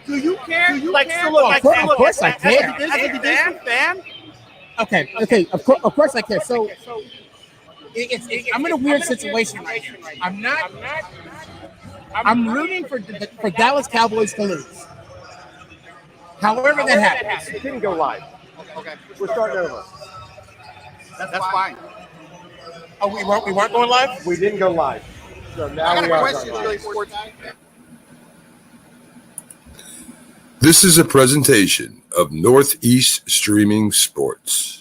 Do you care? Of course I care. As a division fan? Okay. Of course I care. So I'm in a weird situation right now. I'm rooting for Dallas Cowboys to lose. However that happens. It didn't go live. Okay. We're starting over. That's fine. Oh, we weren't going live? We didn't go live. So now I got we a are question, going Philly live. sports guy. This is a presentation of Northeast Streaming Sports.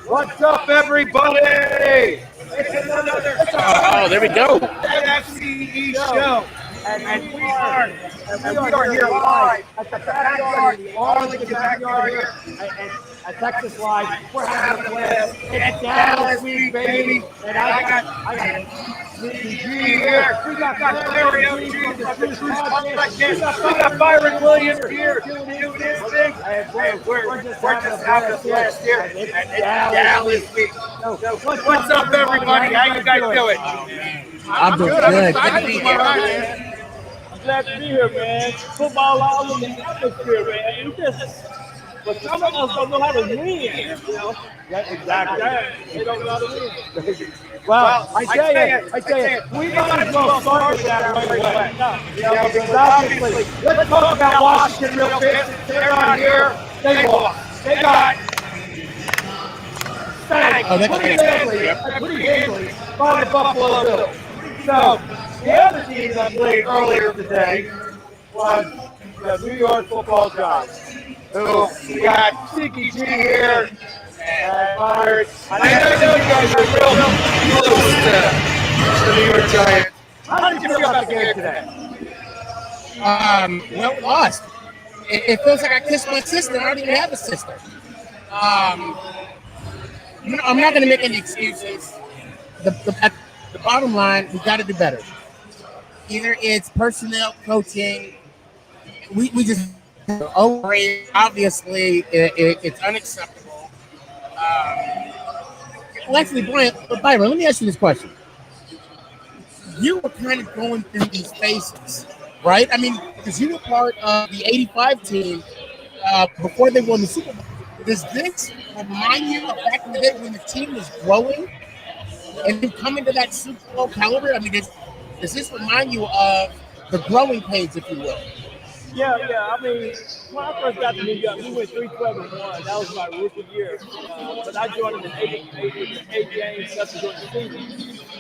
What's up, everybody? It's another There we go. NFC East Show. And we are here live at the backyard, the Arlington backyard here at Texas Live. We're having a blast. It's Dallas week, baby. And I got SneakyG here. We got Larry from the Tru Podcast. We got Byron Williams here doing his thing. And we're just having a blast here at Dallas week. What's up, everybody? How you guys doing? I'm doing good. Glad to be here. Glad to be here, man. Football all in the atmosphere, man. But some of us don't know how to win, you know? Exactly. They don't know how to win. Well, I tell you, we might as well start with that right away. Yeah, because obviously, let's talk about Washington real quick. They're not here. They lost. They got spanked pretty handily by the Buffalo Bills. So, the other team that played earlier today was the New York Football Giants, who we got SneakyG here and Byron. I know you guys are real close to the New York Giants. How did you feel about the game today? Well, lost. It feels like I kissed my sister. I don't even have a sister. I'm not going to make any excuses. At the bottom line, we got to do better. Either it's personnel, coaching. We just overrated. Obviously, it's unacceptable. Actually, Byron, let me ask you this question. You were kind of going through these phases, right? I mean, because you were part of the 85 team before they won the Super Bowl. Does this remind you of back in the day when the team was growing and then coming to that Super Bowl caliber? I mean, does this remind you of the growing pains, if you will? Yeah. I mean, when I first got to New York, we went 3-12-1. That was my rookie year. But I joined in 8 games subsequent to the season.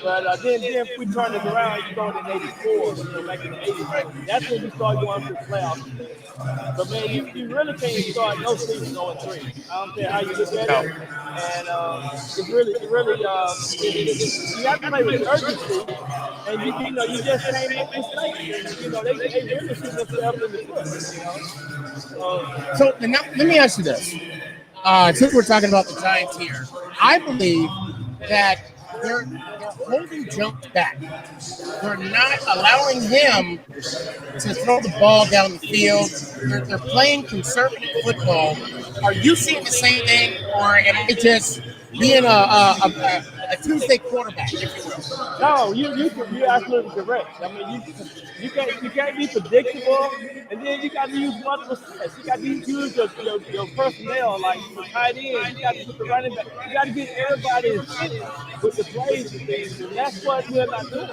But then we turned it around. We joined in 84, back in the 80s. That's when we started going to the playoffs. But man, you really can't start no season 0-3. I don't care how you look at it. And it's really, you have to play with urgency. And you just can't make mistakes. They really shoot themselves in the foot. So now, let me ask you this. Since we're talking about the Giants here, I believe that they're holding Jones back. They're not allowing him to throw the ball down the field. They're playing conservative football. Are you seeing the same thing, or am I just being a Tuesday quarterback, if you will? No, you're absolutely correct. I mean, you can't be predictable, and then you got to use multiple sets. You got to use your personnel, like the tight end. You got to put the running back. You got to get everybody in sync with the plays and things, and that's what we're not doing.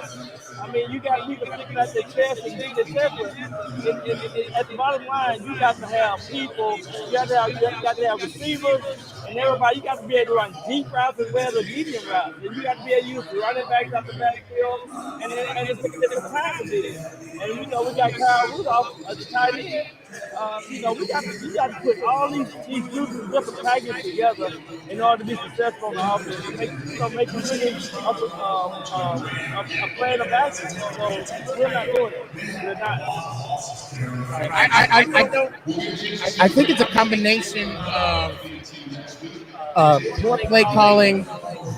I mean, you got people sticking at their chest and getting their chest. At the bottom line, you got to have people. You got to have receivers and everybody. You got to be able to run deep routes as well as medium routes. And you got to be able to use running backs out the backfield. And it's time to do this. And we got Kyle Rudolph as the tight end. We got to put all these groups of different packages together in order to be successful on the offense. Make them really a plan of action. So we're not doing it. We're not. I think it's a combination of poor play calling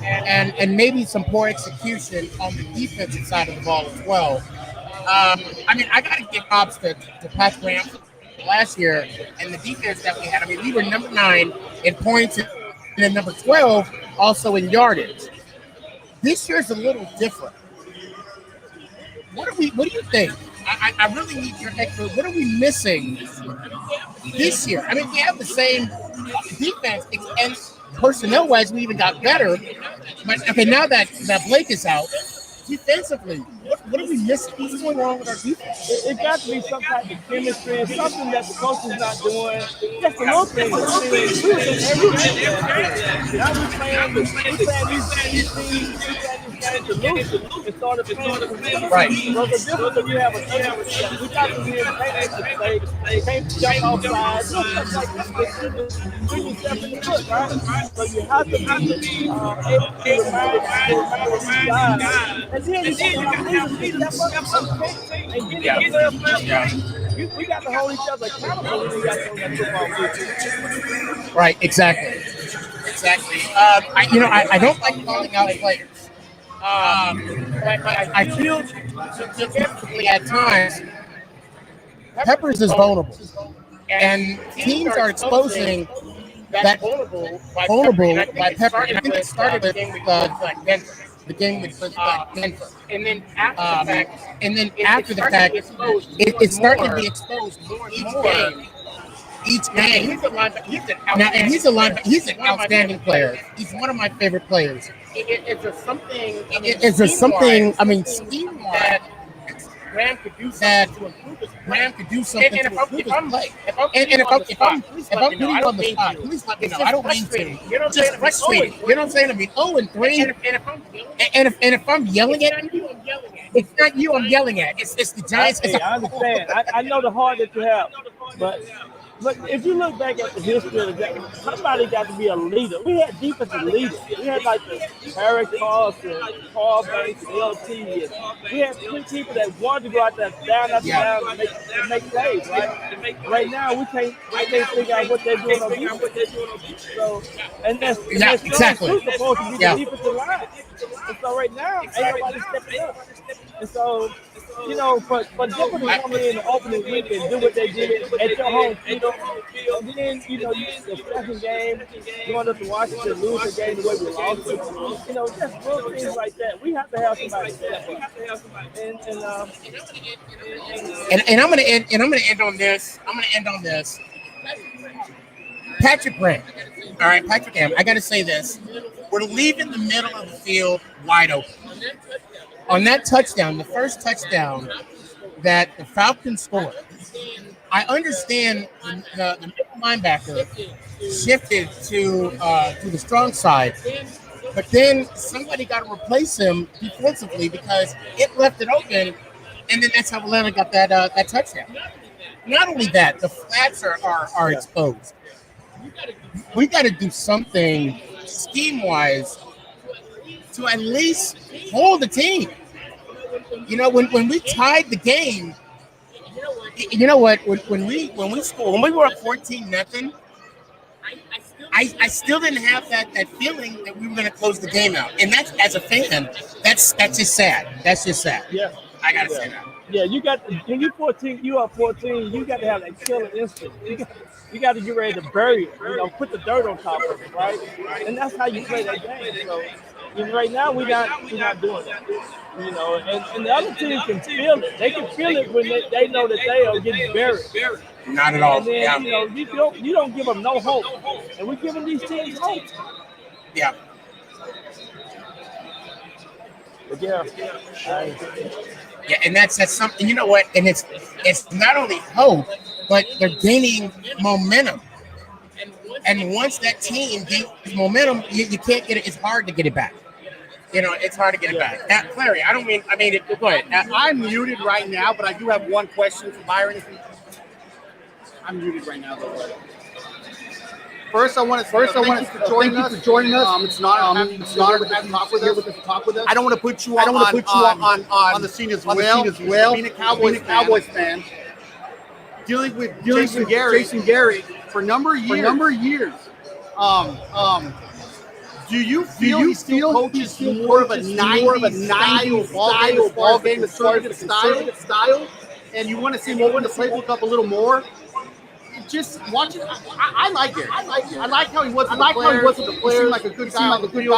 and maybe some poor execution on the defensive side of the ball as well. I got to give props to Pat Graham last year and the defense that we had. I mean, we were number 9 in points and then number 12 also in yardage. This year's a little different. What do you think? I really need your expert. What are we missing this year? I mean, we have the same defense, and personnel-wise, we even got better. But okay, now that Blake is out, defensively, what are we missing? What's going wrong with our defense? It got to be some type of chemistry and something that the coach is not doing. Just a little thing. We was in every game. Now we're playing these teams to lose and started playing. Right. So the difference when you have a team, we got to be able to make mistakes. Can't jump off sides. Shooting yourself in the foot, right? So you have to be able to remind guys. And then you step up and get we got to hold each other accountable when we got to that football field. Right, exactly. I don't like calling out players. I feel defensively at times Peppers is vulnerable. And teams are exposing that vulnerable by Pepper. And I think it started with Denver. The game with Denver, and then after the fact, it's starting to be exposed more and more each game. He's a linebacker. He's an outstanding player. He's one of my favorite players. It's something. I mean, scheme-wise, Graham could do something to improve his play. And if I'm putting you on the spot, please let me know. I don't mean to. Just frustrating. You know what I'm saying? I mean, 0-3. And if I'm yelling at you, it's not you I'm yelling at. It's the Giants. I understand. I know the heart that you have, but if you look back at the history of the game, somebody got to be a leader. We had defensive leaders. We had like the Harry Carlson, Paul Banks, LT. We had 3 people that wanted to go out there down and make plays, right? Right now, we can't figure out what they're doing on defense. So, and that's exactly supposed to be the defensive line. And so right now, ain't nobody stepping up. And so, for Denver to come in the opening week and do what they did at your home field, and then, the second game, going up to Washington, lose the game the way we lost it, just little things like that. We have to have somebody step up. And I'm gonna end on this. Patrick Graham. All right, Patrick Graham. I gotta say this. We're leaving the middle of the field wide open. On that touchdown, the first touchdown that the Falcons scored, I understand the middle linebacker shifted to the strong side, but then somebody got to replace him defensively because it left it open, and then that's how Atlanta got that touchdown. Not only that, the flats are exposed. We got to do something scheme-wise to at least hold the team. When we tied the game, you know what? When we were up 14-0, I still didn't have that feeling that we were going to close the game out. And that's, as a fan, that's just sad. That's just sad. Yeah, I gotta say that. Yeah, when you're 14, you are 14. You got to have that killer instinct. You got to get ready to bury it. Put the dirt on top of it, right? And that's how you play that game. So right now, we're not doing that. And the other team can feel it. They can feel it when they know that they are getting buried. Not at all. And then, you don't give them no hope. And we're giving these teams hope. Yeah. But yeah, Yeah, and that's something. You know what? And it's not only hope, but they're gaining momentum. And once that team gains momentum, you can't get it. It's hard to get it back. You know, it's hard to get it back. Now, Clary, I mean, go ahead. I'm muted right now, but I do have one question for Byron. I'm muted right now, though. First, I want to thank you for joining us. It's not to have a talk with us. I don't want to put you on the scene as well. Being a Cowboys fan, dealing with Jason Garrett for a number of years. Do you feel he still coaches more of a 90s ball game as far as the style? And you want to see him open the playbook up a little more? Just watch it. I like it. I like how he was with the players. He seemed like a good guy on the field,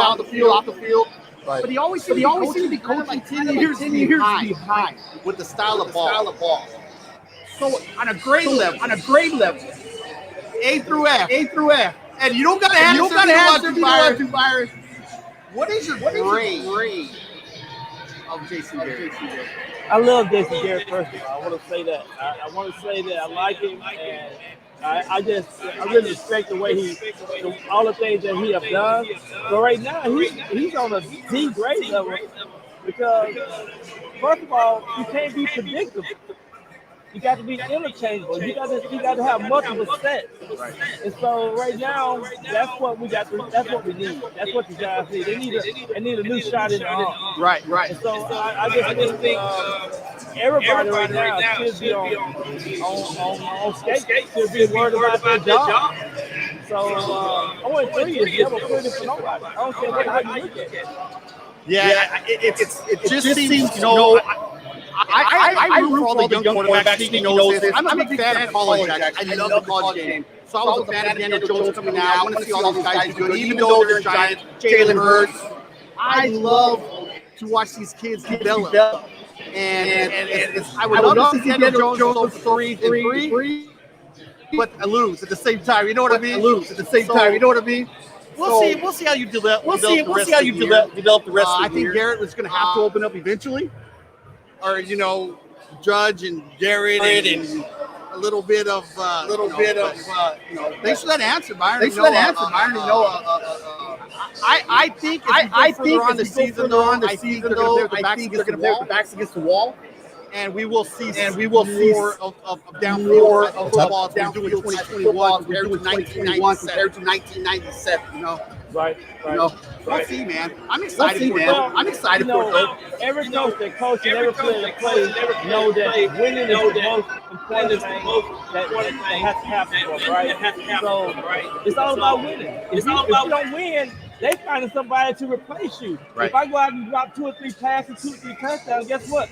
off the field. Right. But he always seemed to be coaching 10 years behind with the style of ball. So on a grade level, A through F. And you don't got to answer to Byron. What is your grade of Jason Garrett? I love Jason Garrett personally. I want to say that. I want to say that I like him, and I really respect the way all the things that he have done. But right now, he's on a D grade level because, first of all, you can't be predictable. You got to be interchangeable. You got to have multiple sets. Right. And so right now, that's what we got. That's what we need. That's what the guys need. They need a new shot in the arm. Right. And so I just think everybody right now should be on skate. Should be worried about their job. So I want 3 years. Never put it for nobody. I don't care how you look at it. Yeah, it just seems, you know. I root for all the young quarterbacks. He knows this. I'm a big fan of college. I love the college game. So I was a fan of Daniel Jones coming out. I want to see all these guys do good, even though they're giants. Jalen Hurts. I love to watch these kids develop. And I would love to see Daniel Jones go 3-3, but lose at the same time. You know what I mean? We'll see how you develop. We'll see how you develop the rest of the year. I think Garrett was going to have to open up eventually. Or, you know, Judge and Garrett and a little bit of, thanks for that answer, Byron. I think on the season, I think they're going to put their backs against the wall. And we will see more of downfield football as we do in 2021 compared to 1997, you know? Right. You know, we'll see, man. I'm excited for it. Every coach that coaches, every player that plays, know that winning is the most important thing that has to happen for them, right? So it's all about winning. If you don't win, they finding somebody to replace you. Right. If I go out and drop 2 or 3 passes, 2 or 3 touchdowns, guess what?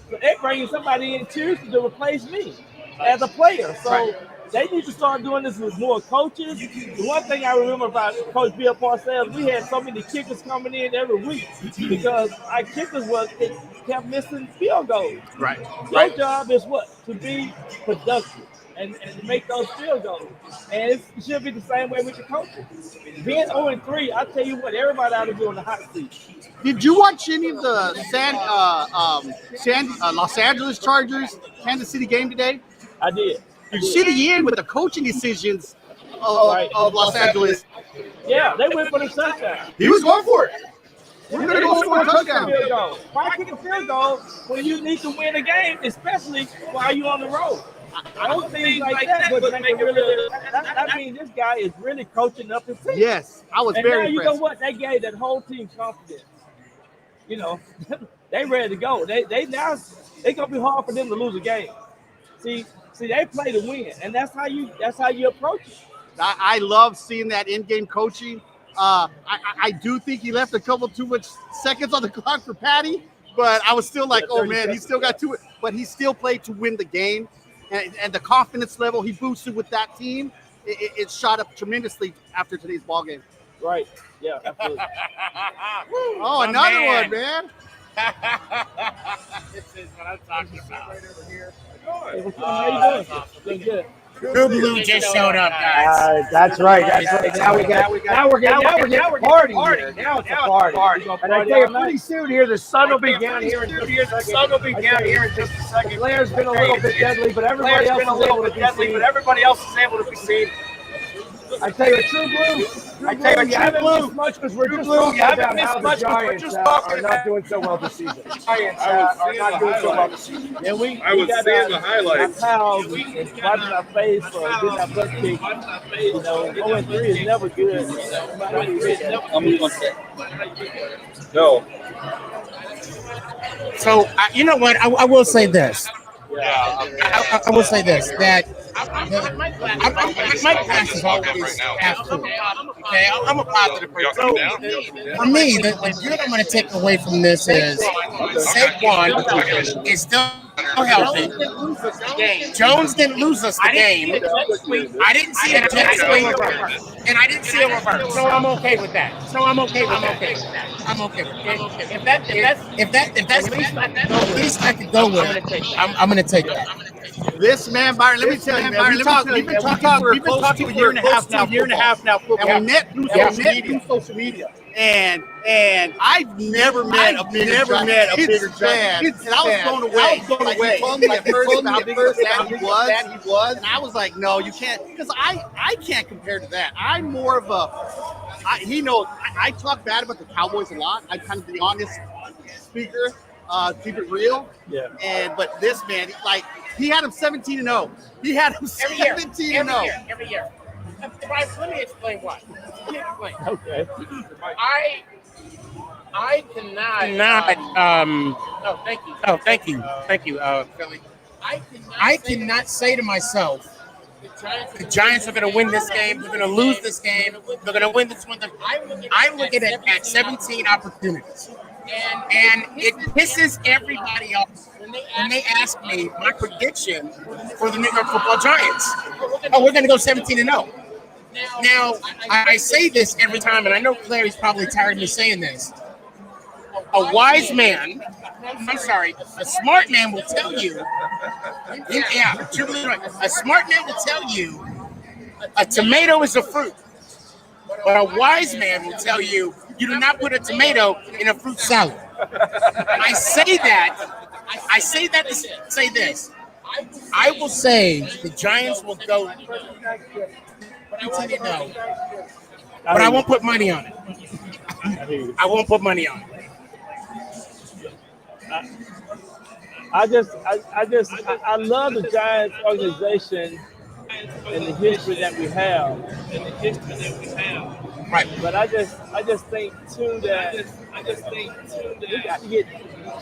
So they're bringing somebody in Tuesday to replace me as a player. So they need to start doing this with more coaches. The one thing I remember about Coach Bill Parcells, we had so many kickers coming in every week because our kickers kept missing field goals. Right. Your job is what? To be productive and to make those field goals. And it should be the same way with the coaches. Being 0-3, I tell you what, everybody ought to be on the hot seat. Did you watch any of the Los Angeles Chargers Kansas City game today? I did. You see the end with the coaching decisions of Los Angeles. Yeah, they went for the touchdown. He was going for it. We're going to go score a touchdown. Why kick a field goal when you need to win a game, especially while you're on the road? I don't think like that, but that means this guy is really coaching up his team. Yes, I was very impressed. You know what? That gave that whole team confidence. You know, they ready to go. They gonna be hard for them to lose a game. See, they play to win, and that's how you approach it. I love seeing that in-game coaching. I do think he left a couple too much seconds on the clock for Patty, but I was still like, oh man, he still got to it. But he still played to win the game, and the confidence level he boosted with that team, it shot up tremendously after today's ball game. Right. Yeah, absolutely. Oh, another one, man. This is what I'm talking about. How you doing? Doing good. Tru Blu just showed up, guys. That's right. Now we're getting a party here. Now it's a party. And I tell you, pretty soon here, the sun will be down here in just a second. The glare's been a little bit deadly, but everybody else is able to be seen. I tell you, Tru Blu, you haven't missed much because we're just talking about how the Giants are not doing so well this season. And I was seeing the highlights. Pals and wiping our face for getting our butt kicked. 0-3 is never good. No. So you know what? I will say this. I will say this, that my class is always half full. Okay, I'm a positive person. So for me, the good I'm going to take away from this is Saquon is still healthy. Jones didn't lose us the game. I didn't see a jet sweep, and I didn't see a reverse. So I'm okay with that. I'm okay with that. If that's the least I could go with, I'm going to take that. This man, Byron, let me tell you, man. We've been talking for a year and a half now. And we met through social media. And I've never met a bigger fan. And I was blown away. He told me at first how big of a fan he was. And I was like, no, you can't. Because I can't compare to that. I'm more of he knows, I talk bad about the Cowboys a lot. I'm kind of the honest speaker. Keep it real. Yeah. But this man, he had him 17-0. He had him 17-0 every year. Bryce, let me explain why. Okay. I cannot. Thank you, Philly. I cannot say to myself, the Giants are going to win this game. They're going to lose this game. They're going to win this one. I'm looking at 17 opportunities. And it pisses everybody off when they ask me my prediction for the New York Football Giants. Oh, we're going to go 17-0. Now, I say this every time, and I know Clary's probably tired of me saying this. A smart man will tell you. A smart man will tell you a tomato is a fruit. But a wise man will tell you you do not put a tomato in a fruit salad. I say that to say this. I will say the Giants will go 17-0, but I won't put money on it. I won't put money on it. I love the Giants organization and the history that we have. Right. But I just think too that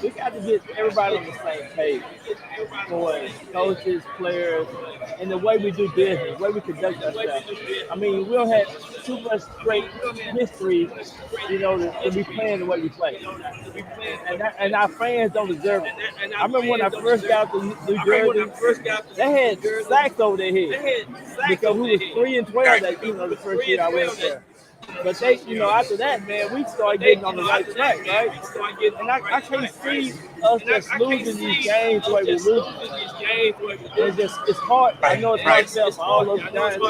we got to get everybody on the same page for coaches, players, and the way we do business, the way we conduct ourselves. I mean, we don't have too much great history, to be playing the way we play. And our fans don't deserve it. I remember when I first got to New Jersey, they had sacks over their head because we was 3-12 that the first year I went there. But they, after that, man, we started getting on the right track, right? And I can't see us just losing these games the way we're losing. It's hard. I know it's hard to tell for all those Giants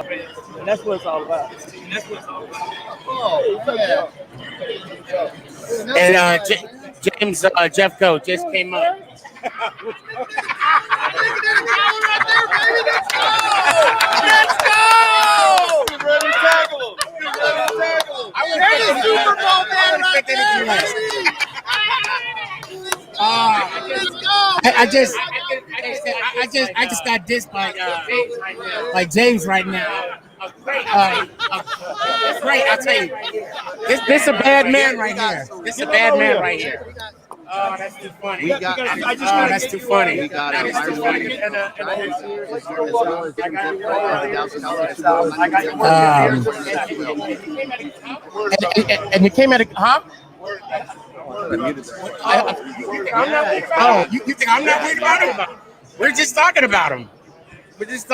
fans. And that's what it's all about. And James Jeffcoat just came up. Let's go! Get ready to tackle him. There's the Super Bowl man right there, let's go! I just got dissed by James right now. Great, I'll tell you. This is a bad man right here. This is a bad man right here. Oh, that's too funny. That's too funny. We got it. And you came at a you think I'm not worried about him? We're just talking about him. It's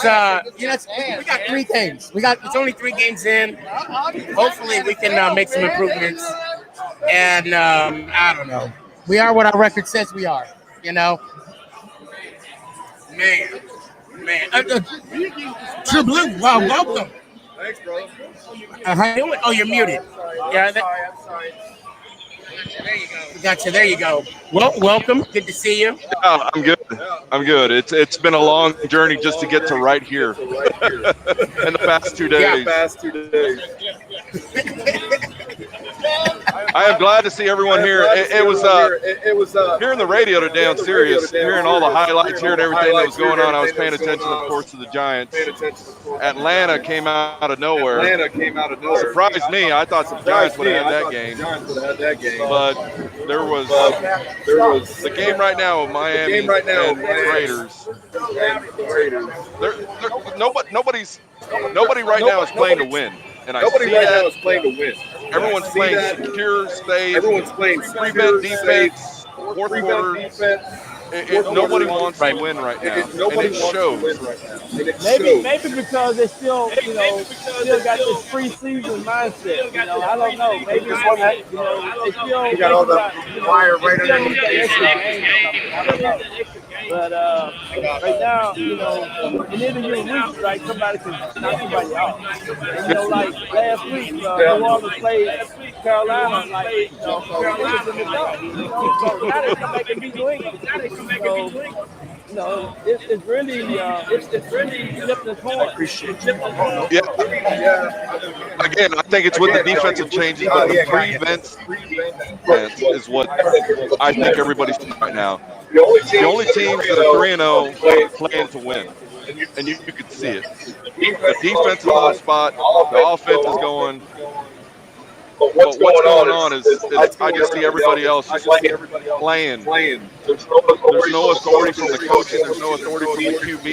we got 3 things. It's only 3 games in. Hopefully we can make some improvements. And I don't know. We are what our record says we are, Man. Tru Blu, wow, welcome. Thanks, brother. How you doing? Oh, you're muted. Yeah, I'm sorry. Gotcha. There you go. Well, welcome. Good to see you. Yeah, I'm good. It's been a long journey just to get to right here in the past 2 days. I am glad to see everyone here. It was hearing the radio today on Sirius, hearing all the highlights, hearing everything that was going on. I was paying attention, of course, to the Giants. Atlanta came out of nowhere. Surprised me. I thought the Giants would have had that game. But there was the game right now of Miami and Raiders. Nobody right now is playing to win. And Nobody right now is playing to win. Everyone's playing secure space. Everyone's playing prevent defense, fourth quarter defense. Nobody wants to win right now, and it shows. Maybe because they still, still got this preseason mindset. I don't know. Maybe they still. You got all the wire right underneath I don't know. But right now, in interview weeks, right, somebody can knock somebody out. And, like last week, New Orleans played Carolina, like, so it was in the dark. So now they come back and beat New England. So, it's really flipping the coin. Yeah. Again, I think it's with the defensive changes, but the prevents is what I think everybody's doing right now. The only teams that are 3-0 playing to win, and you can see it. The defense is on the spot, the offense is going. But what's going on is I just see everybody else just playing. There's no authority from the coaching. There's no authority from the QB.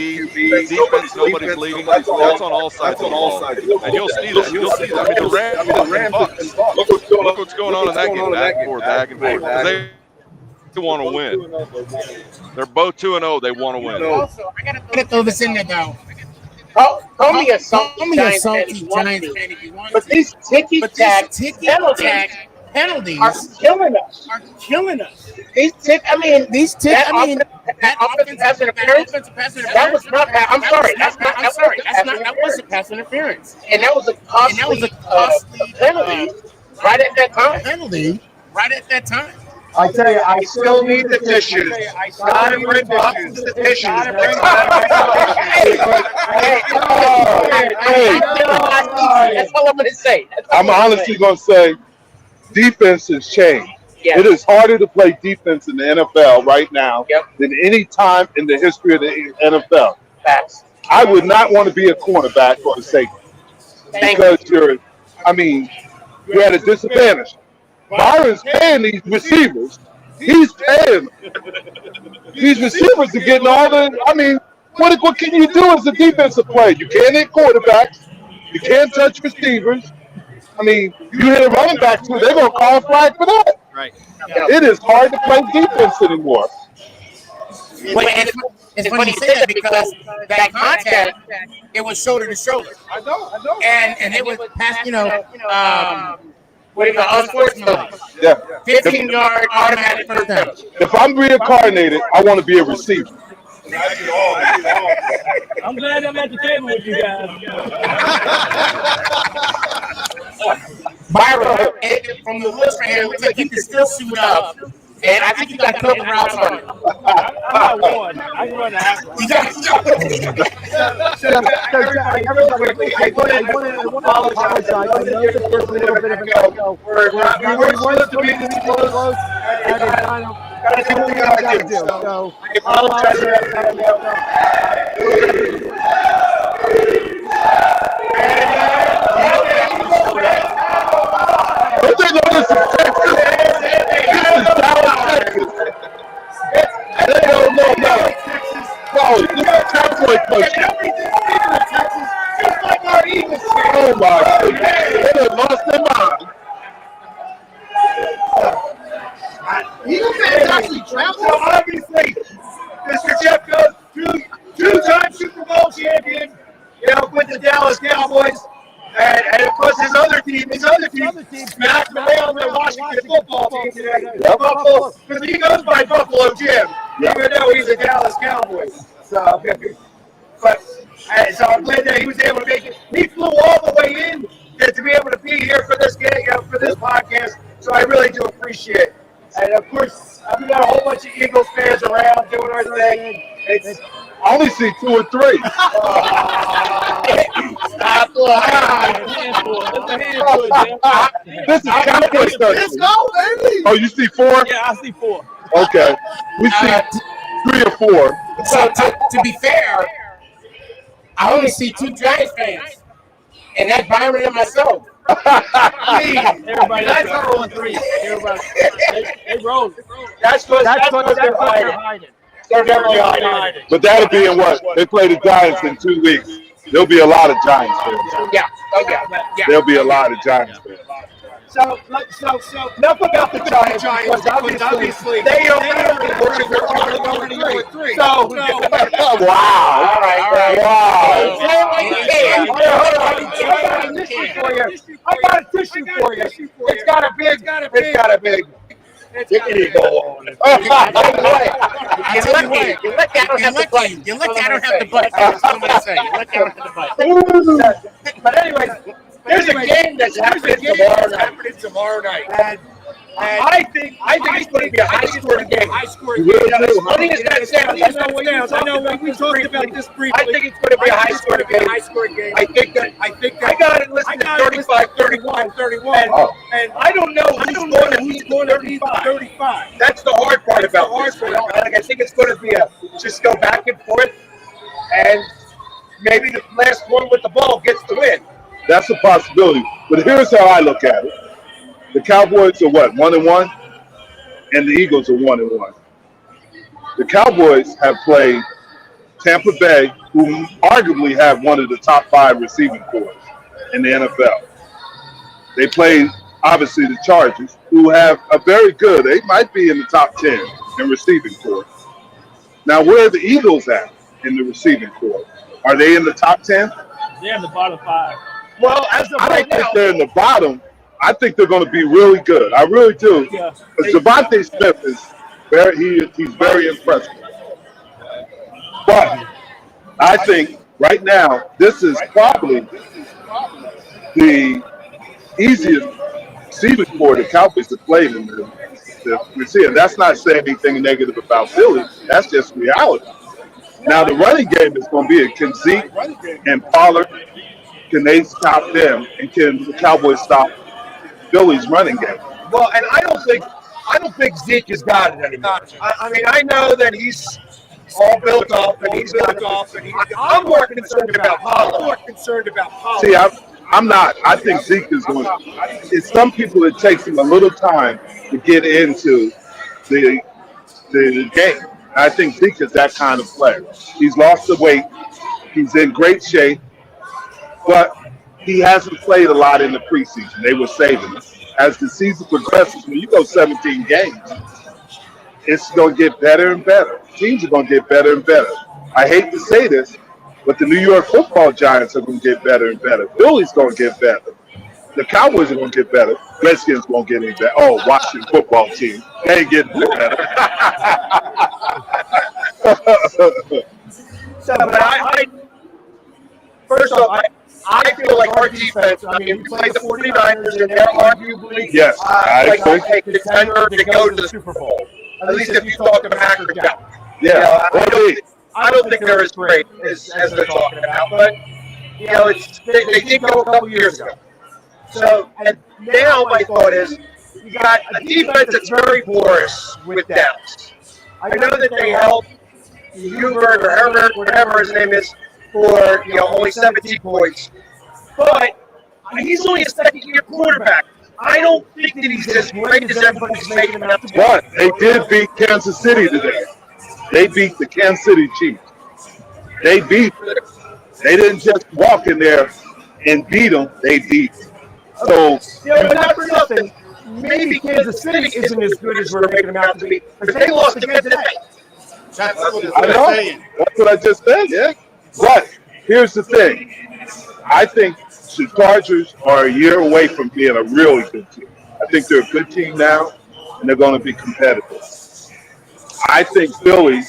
Defense, nobody's leading. That's on all sides of the ball. And you'll see that. I mean, the Rams, look what's going on in that game. Back and forth. They want to win. They're both 2-0. They want to win. Also, I gotta throw this in there though. Call me a salty Giants fan if you want, but these ticky-tack penalties are killing us. These offensive pass interference. That was not. I'm sorry. That wasn't pass interference, and that was a costly penalty right at that time. I tell you, I still need the tissues. Gotta bring the tissues. That's all I'm going to say. I'm honestly going to say defense has changed. Yes. It is harder to play defense in the NFL right now than any time in the history of the NFL. Facts. I would not want to be a cornerback or a safety because you're at a disadvantage. Byron's paying these receivers. He's paying these receivers to get all the. What can you do as a defensive player? You can't hit quarterbacks. You can't touch receivers. You hit a running back too. They're gonna call a flag for that. Right. It is hard to play defense anymore. It's funny you say that because that contact, it was shoulder to shoulder. I know. And it was past, what do you call unfortunately? Yeah. 15-yard automatic first down. If I'm reincarnated, I want to be a receiver. I'm glad I'm at the table with you guys. Byron, from the looks right here, it looks like you can still suit up. And I think you got a couple routes on it. I'm not one. I can run a half. You got Everybody, I want to apologize. I know this is just a little bit of a go. We're supposed to be this close, and it's kind of got to do what we got to do. So I apologize for that. Don't they know this is Texas? This is Dallas, Texas. They don't know that. No, this is Cowboy country. Oh my goodness. They have lost their mind. Eagle fans actually travel. So obviously, Mr. Jeffcoat, two-time Super Bowl champion, with the Dallas Cowboys. And of course, his other team smacked around the Washington football team today. Buffalo, because he goes by Buffalo Jim, even though he's a Dallas Cowboy. So I'm glad that he was able to make it. He flew all the way in to be able to be here for this game, for this podcast. So I really do appreciate it. And of course, we got a whole bunch of Eagles fans around doing our thing. I only see 2 or 3. Stop This is Cowboys country. Let's go, baby. Oh, you see 4? Yeah, I see 4. Okay. We see 3 or 4. So to be fair, I only see 2 Giants fans, and that's Byron and myself. Everybody That's our own 3. Everybody, they roll. That's what they're hiding. They're never hiding. But that'll be in what? They play the Giants in 2 weeks. There'll be a lot of Giants fans. Yeah. Oh yeah. There'll be a lot of Giants fans. So enough about the Giants because obviously they are already going 3. So Wow. All right. Wow. I got a tissue for you. It's got a big. Eagle on it. You're lucky I don't have the butt. You're lucky I don't have the butt. That's what I'm gonna say. You're lucky I don't have the butt. But anyways, there's a game that's happening tomorrow night. And I think it's going to be a high-scoring game. Funny as that sounds, I know we talked about this briefly. I think it's going to be a high-scoring game. I think that I got it listed 35-31. And I don't know who's going to be 35. That's the hard part about this. I think it's going to be just go back and forth, and maybe the last one with the ball gets the win. That's a possibility. But here's how I look at it. The Cowboys are what, 1-1? And the Eagles are 1-1. The Cowboys have played Tampa Bay, who arguably have one of the top 5 receiving corps in the NFL. They played, obviously, the Chargers, who have a very good, they might be in the top 10 in receiving corps. Now, where are the Eagles at in the receiving corps? Are they in the top 10? They're in the bottom 5. Well, as of I right don't now, think they're in the bottom. I think they're going to be really good. I really do. Because Javonte Smith he's very impressive. But I think right now this is probably the easiest receiving corps the Cowboys have played in the receiver. That's not saying anything negative about Philly. That's just reality. Now the running game is going to be can Zeke and Pollard, can they stop them, and can the Cowboys stop Philly's running game? well, and I don't think Zeke has got it anymore. I mean, I know that he's all built up, and he's built off, and I'm more concerned about Pollard. See, I'm not. I think Zeke is going to. It's some people, it takes them a little time to get into the game. I think Zeke is that kind of player. He's lost the weight. He's in great shape. But he hasn't played a lot in the preseason. They were saving him. As the season progresses, when you go 17 games, it's going to get better and better. Teams are going to get better and better. I hate to say this, but the New York Football Giants are going to get better and better. Philly's going to get better. The Cowboys are going to get better. Redskins won't get any better. Oh, Washington football team. They ain't getting better. So, but first off, I feel like our defense, I mean, we played the 49ers, and they're arguably Yes, I agree. a contender to go to the Super Bowl. At least if you talk to Mac or Cal. Yeah. I don't think they're as great as they're talking about, but they did go a couple years ago. So, and now my thought is, you got a defense that's very porous with depth. I know that they held Hubert or Herbert, whatever his name is, for only 17 points, but he's only a second-year quarterback. I don't think that he's as great as everybody's making him out to be. But they did beat Kansas City today. They beat the Kansas City Chiefs. They beat them. They didn't just walk in there and beat them. They beat them. So, but not for nothing, maybe Kansas City isn't as good as we're making them out to be, because they lost again today. That's what I know. That's what I just said, yeah. But here's the thing. I think the Chargers are a year away from being a really good team. I think they're a good team now, and they're going to be competitive. I think Philly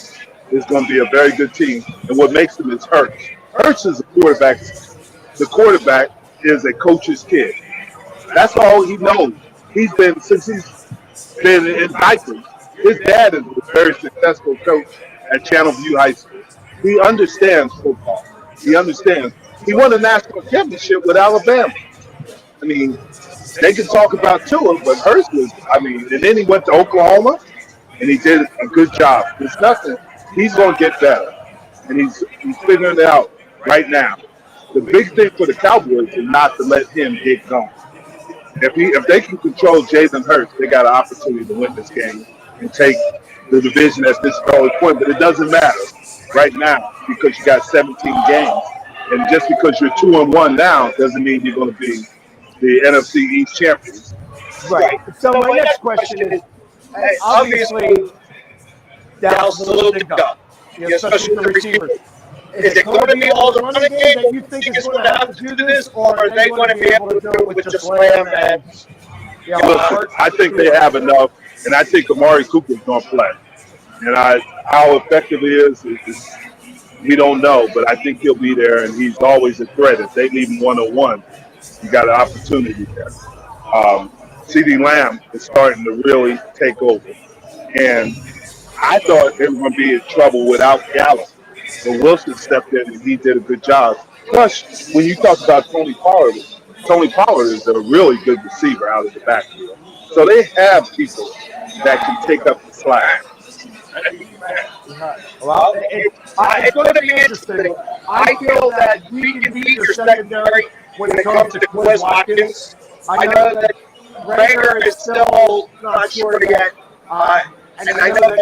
is going to be a very good team. And what makes them is Hurts. Hurts is a quarterback. The quarterback is a coach's kid. That's all he knows. He's been, since he's been in high school, his dad is a very successful coach at Channelview High School. He understands football. He understands. He won a national championship with Alabama. I mean, they can talk about Tua, but Hurts was, and then he went to Oklahoma, and he did a good job. There's nothing. He's going to get better, and he's figuring it out right now. The big thing for the Cowboys is not to let him get going. If they can control Jalen Hurts, they got an opportunity to win this game and take the division at this early point. But it doesn't matter right now because you got 17 games, and just because you're 2-1 now doesn't mean you're going to be the NFC East champions. Right. So my next question is, obviously, Dallas is a little bit go, especially with the receivers. Is it going to be all the running game that you think is going to have to do this, or are they going to be able to do it with just Lamb and Listen, I think they have enough, and I think Amari Cooper's going to play. And how effective he is, we don't know, but I think he'll be there, and he's always a threat. If they leave him 1-on-1, you got an opportunity there. CeeDee Lamb is starting to really take over. And I thought they were going to be in trouble without Gallup. But Wilson stepped in and he did a good job. Plus, when you talk about Tony Pollard is a really good receiver out of the backfield. So they have people that can take up the slack. Well, it's going to be interesting. I feel that we can beat your secondary when it comes to Quez Watkins. I know that Rager is still not sure yet. And I know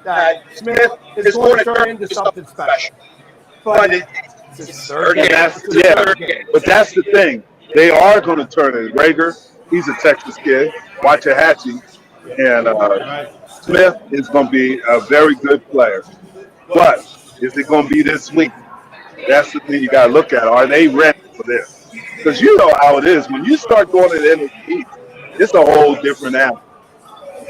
that Smith is going to turn into something special. But it's his third game. But that's the thing. They are going to turn it. Rager, he's a Texas kid. Waxahachie. And Smith is going to be a very good player. But is it going to be this week? That's the thing you got to look at. Are they ready for this? Because you know how it is. When you start going to the NFC, it's a whole different animal.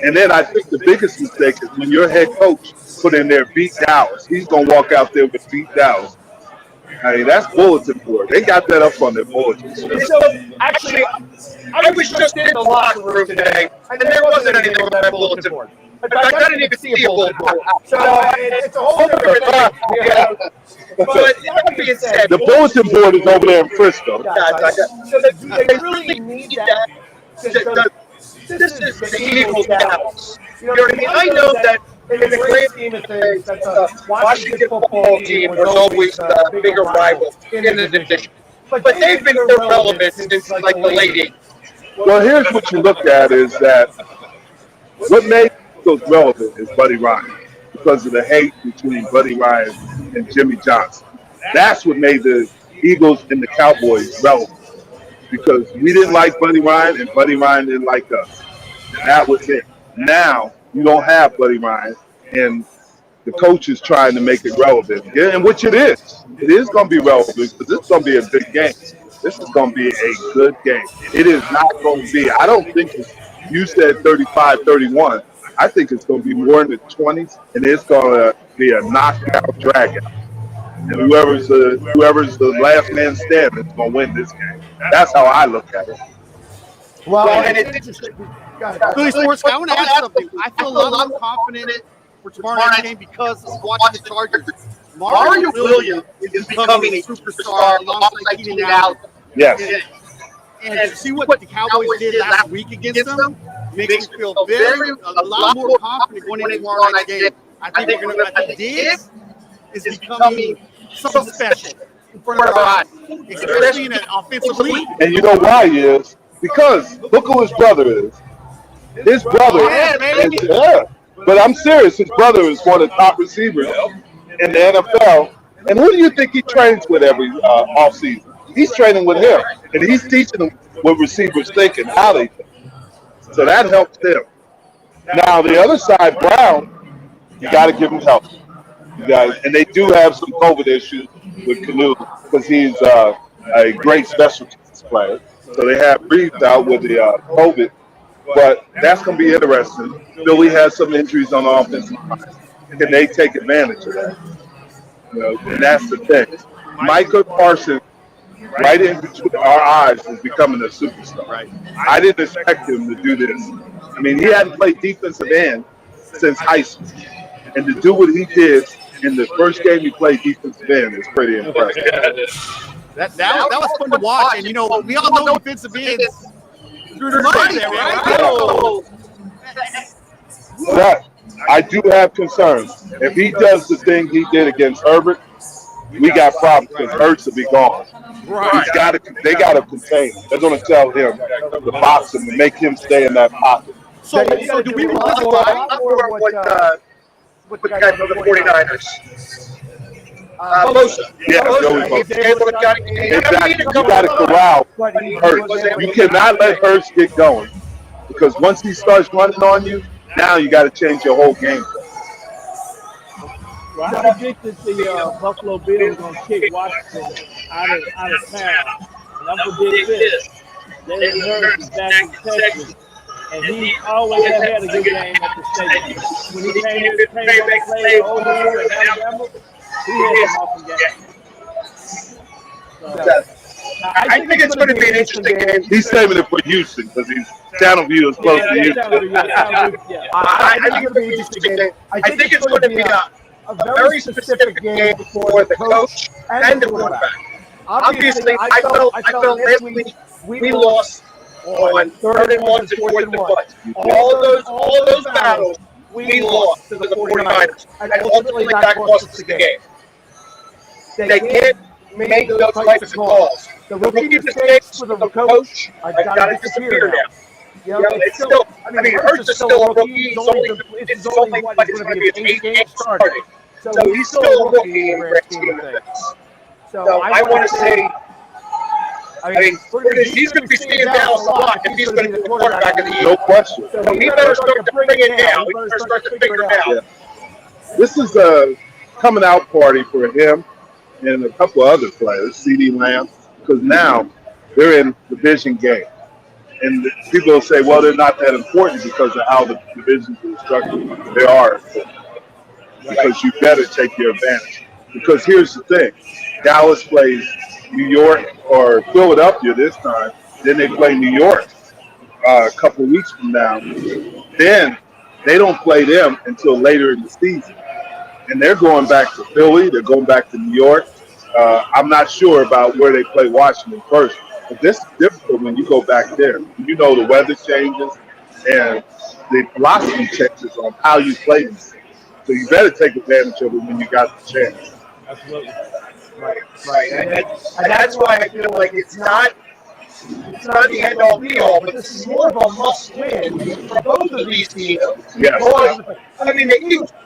And then I think the biggest mistake is when your head coach put in there beat Dallas. He's going to walk out there with beat Dallas. I mean, that's bulletin board. They got that up on their bulletin. So, actually, I was just in the locker room today, and there wasn't anything on that bulletin board. In fact, I didn't even see a bulletin board. So, it's a whole different thing. But that being said, the bulletin board is over there in Frisco. So they really need that. This is the Eagles' Dallas. You know what I mean? I know that in the grand scheme of things, that the Washington football team was always the bigger rival in the division. But they've been irrelevant since like the late 80s. Well, here's what you look at is that what made those relevant is Buddy Ryan because of the hate between Buddy Ryan and Jimmy Johnson. That's what made the Eagles and the Cowboys relevant because we didn't like Buddy Ryan and Buddy Ryan didn't like us. That was it. Now you don't have Buddy Ryan and the coach is trying to make it relevant, and which it is. It is going to be relevant because this is going to be a big game. This is going to be a good game. It is not going to be, I don't think you said 35-31. I think it's going to be more in the 20s, and it's going to be a knockout dragout. And whoever's the last man standing is going to win this game. That's how I look at it. Well, and it's interesting. Philly Sports, I want to ask something. I feel a lot more confident for tomorrow night's game because of watching the Chargers. Mario Williams is becoming a superstar alongside Keenan Allen. Yes. And to see what the Cowboys did last week against them makes me feel a lot more confident going into tomorrow night's game. I think we're going to Diggs is becoming something special in front of our eyes, especially in an offensive league. And you know why he is? Because look who his brother is. His brother but I'm serious. His brother is one of the top receivers in the NFL. And who do you think he trains with every offseason? He's training with him. And he's teaching them what receivers think and how they think. So that helps him. Now, the other side, Brown, you got to give him help. And they do have some COVID issues with Canu because he's a great special teams player. So they have breathed out with the COVID. But that's going to be interesting. Philly has some injuries on the offensive line. can they take advantage of that? You know, and that's the thing. Micah Parsons, right in between our eyes, is becoming a superstar. Right. I didn't expect him to do this. I mean, he hadn't played defensive end since high school, and to do what he did in the first game he played defensive end is pretty impressive. That was fun to watch, and you know we all know defensive ends through the money there, right? But I do have concerns. If he does the thing he did against Herbert, we got problems because Hurts will be gone. Right. They got to contain him. They're going to tell him to box him and make him stay in that pocket. So do we rely or what the guy from the 49ers? Yeah, Joey Bosa. Exactly. You got to corral Hurts. You cannot let Hurts get going because once he starts running on you, now you got to change your whole game. Well, I predicted the Buffalo Bills going to kick Washington out of town. And I'm predicting this. Jalen Hurts is back in Texas. And he always had a good game at the stadium. When he came back to play over here in Alabama, he had an awesome game. I think it's going to be an interesting game. He's saving it for Houston because Channel View is close to Houston. I think it's going to be an interesting game. I think it's going to be a very specific game for the coach and the quarterback. Obviously, I felt last week we lost on 3rd and 1 to 4th and 1. All of those battles we lost to the 49ers, and ultimately that cost us the game. They can't make those types of calls. The rookie mistakes for the coach have got to disappear now. You know, it's still, I mean, Hurts is still a rookie. It's only like it's going to be his 8th game starting. So he's still a rookie in the grand scheme of things. So I want to say, I mean, he's going to be seeing Dallas a lot if he's going to be the quarterback of the year. No question. So he better start to bring it down. He better start to figure it out. Yeah. This is a coming out party for him and a couple of other players, CD Lamb, because now they're in division game. And people will say, well, they're not that important because of how the divisions are structured. They are important because you better take your advantage. Because here's the thing. Dallas plays New York or Philadelphia this time. Then they play New York a couple of weeks from now. Then they don't play them until later in the season. And they're going back to Philly. They're going back to New York. I'm not sure about where they play Washington first. But this is difficult when you go back there. You know the weather changes and the philosophy changes on how you play them. So you better take advantage of it when you got the chance. Absolutely. Right. And that's why I feel like it's not the end all be all, but this is more of a must win for both of these teams. Yes. I mean,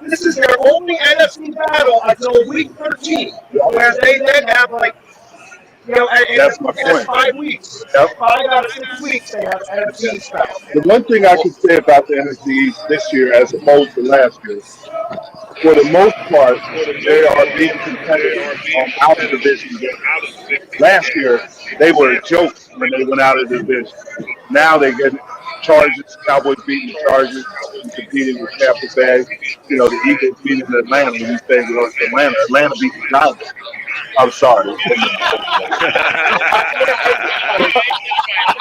this is their only NFC battle until week 13, where they then have That's my point. 5 weeks. Yep. 5 out of 6 weeks they have NFC East battle. The one thing I can say about the NFC East this year as opposed to last year, for the most part, they are being competitive on out of division games. Last year, they were a joke when they went out of the division. Now they get Chargers, Cowboys beating the Chargers, and competing with Tampa Bay. You know, the Eagles beating Atlanta. When you say Atlanta beat the Cowboys. I'm sorry.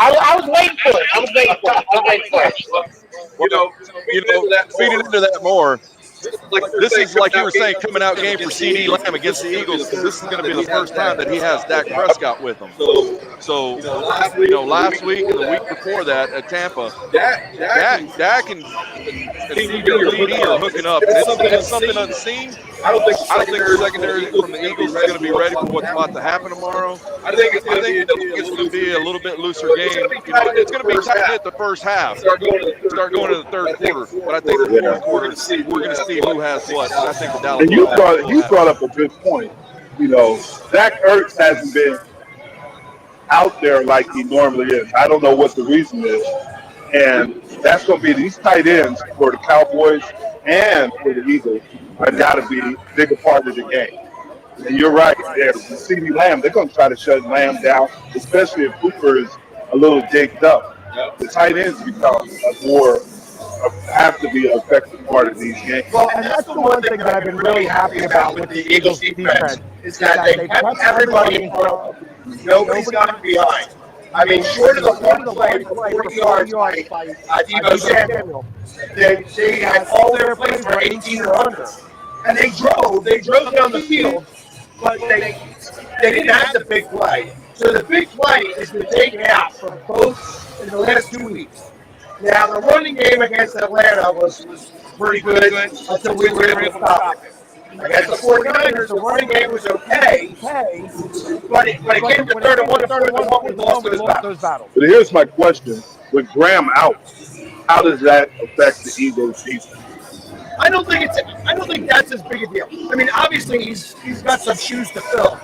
I was waiting for it. Feeding into that more. This is like you were saying, coming out game for CD Lamb against the Eagles, because this is going to be the first time that he has Dak Prescott with him. So last week and the week before that at Tampa, Dak and CD are hooking up. It's something unseen. I don't think the secondary from the Eagles is going to be ready for what's about to happen tomorrow. I think it's going to be a little bit looser game. It's going to be tight at the first half. Start going to the third quarter, but I think the fourth quarter we're going to see who has what. And I think the Dallas. And you brought up a good point. You know, Zach Ertz hasn't been out there like he normally is. I don't know what the reason is, and that's going to be these tight ends for the Cowboys and for the Eagles. I got to be a bigger part of the game. And you're right there. With CD Lamb, they're going to try to shut Lamb down, especially if Cooper is a little digged up. The tight ends become a more have to be an effective part of these games. Well, and that's the one thing that I've been really happy about with the Eagles defense is that they kept everybody in front. Nobody's gotten behind. I mean, short of the one play for 40 yards by Deebo Samuel, they had all their plays were 18 or under. And they drove down the field, but they didn't have the big play. So the big play has been taken out from both in the last 2 weeks. Now, the running game against Atlanta was pretty good until we were able to stop it. Against the 49ers, the running game was okay, but it came to third and one, we lost those battles. But here's my question. With Graham out, how does that affect the Eagles' defense? I don't think that's as big a deal. I mean, obviously he's got some shoes to fill,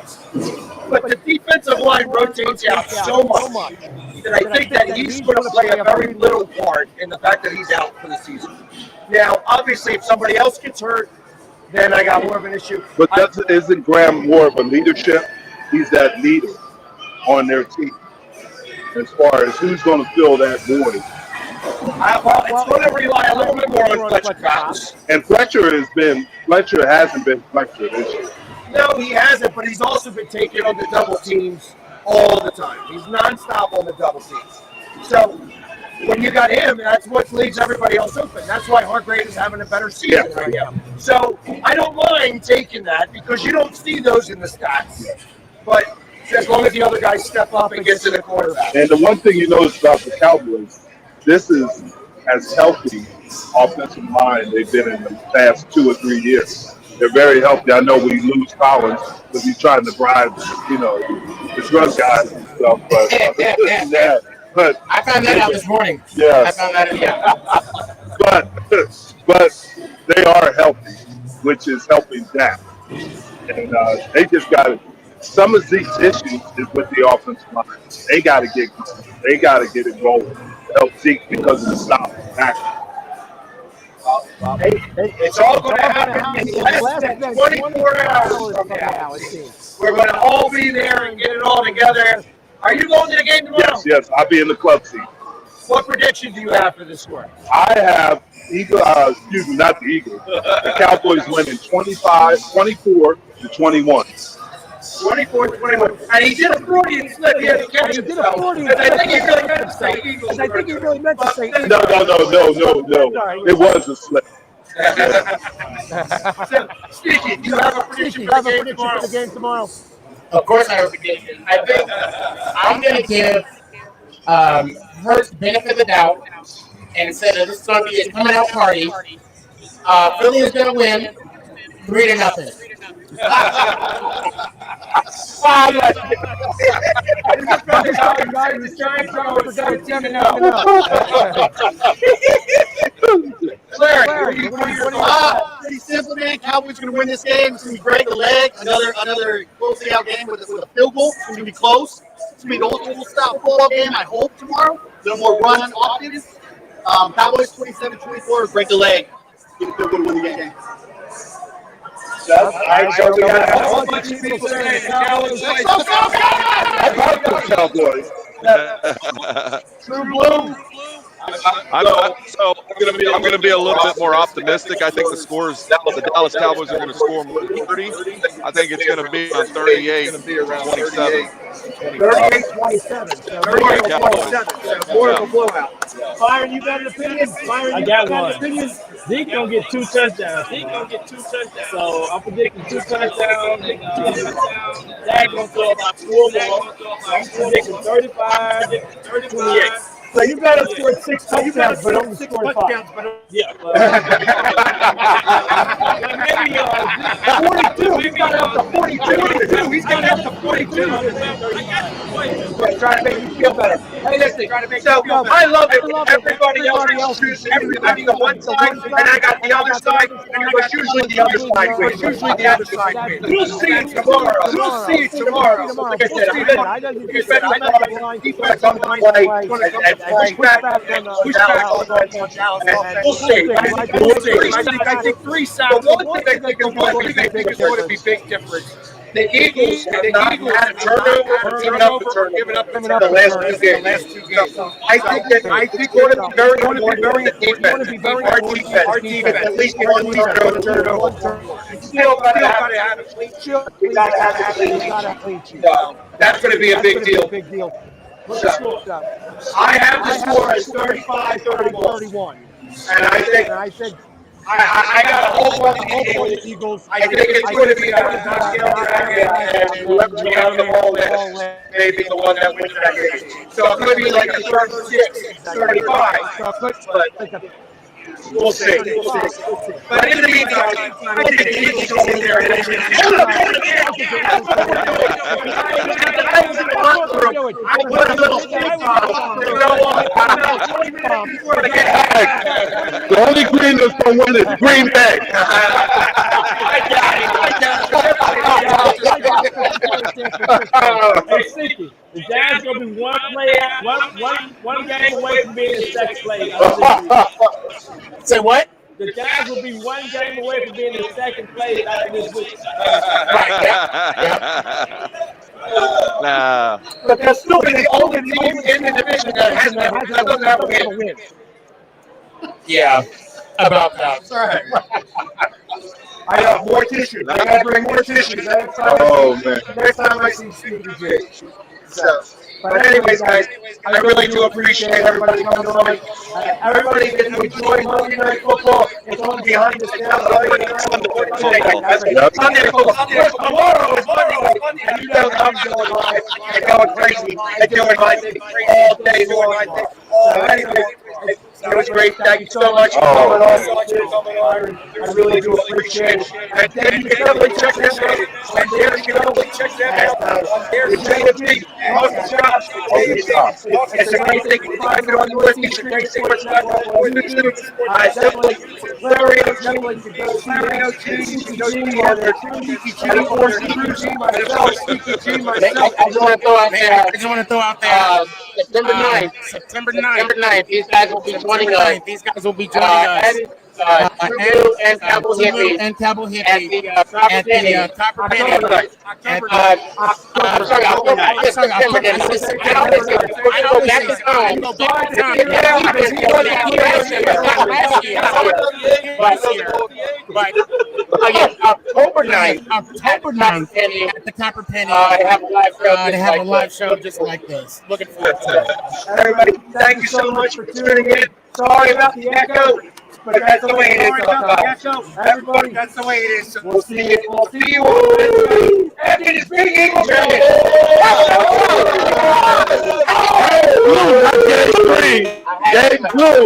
but the defensive line rotates out so much that I think that he's going to play a very little part in the fact that he's out for the season. Now, obviously, if somebody else gets hurt, then I got more of an issue. But isn't Graham more of a leadership? He's that leader on their team as far as who's going to fill that void. Well, it's going to rely a little bit more on Fletcher Cox. And Fletcher hasn't been Fletcher this year. No, he hasn't, but he's also been taking on the double teams all the time. He's nonstop on the double teams. So when you got him, that's what leaves everybody else open. That's why Hargrave is having a better season right now. So I don't mind taking that because you don't see those in the stats. But as long as the other guys step up and get to the quarterback. And the one thing you notice about the Cowboys, this is as healthy offensive line they've been in the past 2 or 3 years. They're very healthy. I know we lose Collins because he's trying to bribe, the drug guys and stuff. But I found that out this morning. Yes. I found that out. But they are healthy, which is helping that. And they just got to. Some of these issues is with the offensive line. They got to get going. They got to get it rolling. Help Zeke because of the stop. It's all going to happen in less than 24 hours from now, it seems. We're going to all be there and get it all together. Are you going to the game tomorrow? Yes, I'll be in the club seat. What prediction do you have for this score? I have not the Eagles. The Cowboys winning 24 to 21. 24 to 21. And he did a Freudian slip. He had to catch it. I think he really meant to say Eagles. I think he really meant to say Eagles. No. It was a slip. So, Sneaky, do you have a prediction for the game tomorrow? Of course I have a prediction. I think I'm going to give Hurts the benefit of the doubt and say that this is going to be a coming out party. Philly is going to win 3-0. Pretty simple, man. Cowboys going to win this game. It's going to be great. The leg, another closing out game with a field goal. It's going to be close. It's going to be an old style football game, I hope, tomorrow. A little more run offense. Cowboys 27-24. Break the leg. Get the field goal to win the game. So we got a whole bunch of people saying Cowboys. Tru Blu. I'm going to be a little bit more optimistic. I think the Dallas Cowboys are going to score more than 30. I think it's going to be on 38-27. 38-27. More of a blowout. Byron, you got an opinion? I got one. Zeke gonna get 2 touchdowns. So I'm predicting 2 touchdowns. Dak gonna throw about 4 more. I'm predicting 35-28. So you got to score 6 touchdowns, but only scored 5. Yeah. Maybe 42. He's got up to 42. He's got up to 42. Just trying to make you feel better. Hey, listen. So I love it. Everybody else chooses everybody on one side, and I got the other side, and it was usually the other side wins. We'll see it tomorrow. Like I said, I know you said I know defense on the play. Push back on the we'll see. I think 3 sacks. The one thing I think is going to be big difference The Eagles have not had a turnover or given up a turnover in the last two games. So I think it's going to be very important for the defense. Our defense, at least get one turnover. You still got to have a clean sheet. We got to have a clean sheet. So that's going to be a big deal. So, I have the score as 35-31. And I think I got a whole bunch of the Eagles. I think it's going to be a knockout bracket, and whoever we have the ball with may be the one that wins that game. So it's going to be like a 36-35. But we'll see. But in the meantime, I think the Eagles go in there and I put a little The only green that's going to win is Green Bay. Hey, Sneaky, the Giants going to be one game away from being in second place. Say what? The Giants will be one game away from being in second place after this week. Nah. But they're still the only team in the division that doesn't have a win. Yeah, about that. That's all right. I got more tissues. I got to bring more tissues. Next time I see Sneaky. So, but anyways, guys, I really do appreciate everybody coming on. Everybody gets to enjoy Monday Night Football. It's on behind us now. Sunday football. Tomorrow is Monday. And you know I'm going live. I'm going crazy. I'm doing my thing all day, doing my thing. So anyways, it was great. Thank you so much for coming on. Byron. I really do appreciate it. And then you can definitely check them out. And there you can definitely check them out. It's JFG. It's a great thing to find it on the North East Sports Network on YouTube. Definitely, Larry OG. You can go see on there. SneakyGMan or SneakyG myself. I just want to throw out there. September 9th. These guys will be joining us. Tru Blu and Cowboys and Cowboys at the Copper Penny. October 9th at the Copper Penny. They have a live show just like this. Looking forward to it. Everybody, thank you so much for tuning in. Sorry about the echo. But that's the way it is. Everybody, that's the way it is. We'll see you. After this big Eagles game. Blue, not Game Green. Game Blue.